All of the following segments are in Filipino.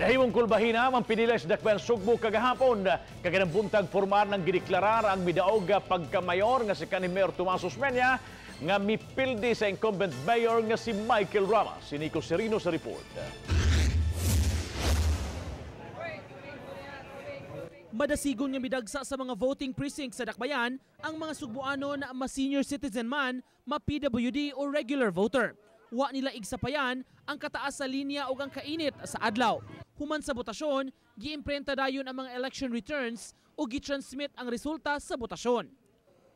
Nahimong kulbahina ang pinilis dakpan Sugbo kagahapon. Kaganang buntag formar ng gideklarar ang midaog pagkamayor nga si kanhi Mayor Tomas Osmeña nga mipildi sa incumbent mayor nga si Michael Rama. Si Nico Serino sa report. Madasigon nga midagsa sa mga voting precincts sa Dakbayan ang mga Sugboanon na ma-senior citizen man, ma-PWD o regular voter. Wa nila igsapayan ang kataas sa linya o ang kainit sa adlaw. Human sa botasyon, giimprenta dayon ang mga election returns o gitransmit ang resulta sa botasyon.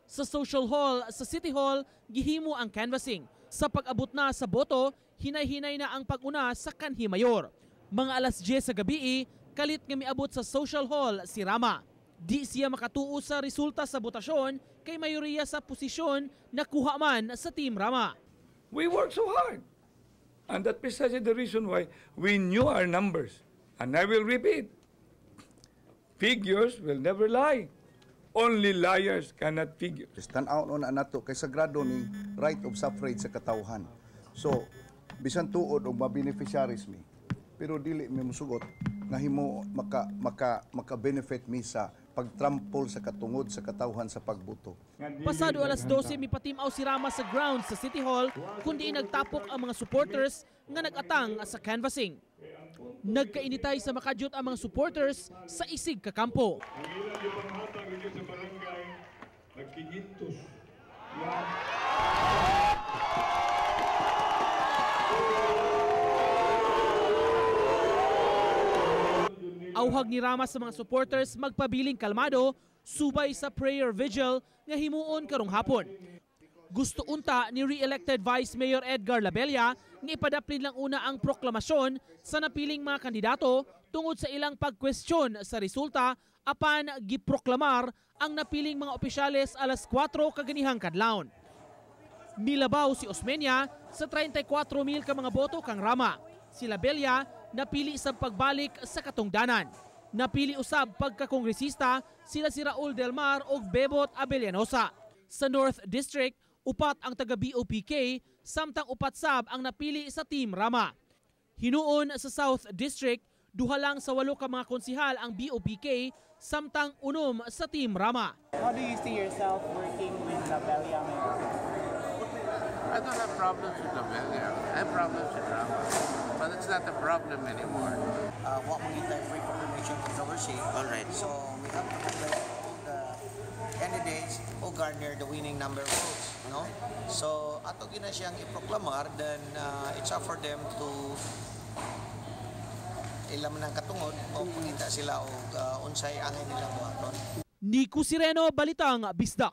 Sa Social Hall sa City Hall, gihimo ang canvassing. Sa pag-abot na sa boto, hinay-hinay na ang pag-una sa kanhi mayor. Mga alas 10 sa gabi, kalit nga miabot sa Social Hall si Rama. Di siya makatuo sa resulta sa botasyon kay mayoriya sa posisyon nakuha man sa Team Rama. We worked so hard. And that's precisely the reason why we knew our numbers. And I will repeat, figures will never lie. Only liars cannot figure. Tan-aw na nato kay sagrado ni right of suffrage sa katawhan. So, bisan tuod og ma-beneficiaries mi, pero dili mi musugot nga himo maka-benefit mi sa pagtrampol sa katungod sa katawhan sa pagbuto. Pasado alas 12 mipatimaw si Rama sa grounds sa City Hall kundi nagtapok ang mga supporters nga nag-atang sa canvassing. Nagkainitay sa makadyot ang mga supporters sa isig ka kampo. Auhag ni Rama sa mga supporters magpabiling kalmado subay sa prayer vigil nga himuon karong hapon. Gusto unta ni re-elected Vice Mayor Edgar Labella nga ipadaplin lang una ang proklamasyon sa napiling mga kandidato tungod sa ilang pagkwestiyon sa resulta apan giproklamar ang napiling mga opisyales alas 4 kaganihang kadlawon. Milabaw si Osmeña sa 34,000 ka mga boto kang Rama. Si Labella napili sa pagbalik sa katungdanan. Napili usab pagkakongresista sila si Raul Del Mar o Bebot Abellanosa. Sa North District, upat ang taga-BOPK, samtang upat sab ang napili sa Team Rama. Hinuon sa South District, duha lang sa 8 ka mga konsihal ang BOPK, samtang unom sa Team Rama. How do you see yourself working with Labella? I don't have problems with Labella. I have problems with Rama. But it's not a problem anymore. What we get free confirmation controversy. All right. So we have to congratulate all the candidates who garner the winning number of votes. No? So ato gina siyang iproklamar, then it's up for them to ilam ng katungod o pagkita sila o unsay angay nilang buhaton. Nico Serino, Balitang Bisdak.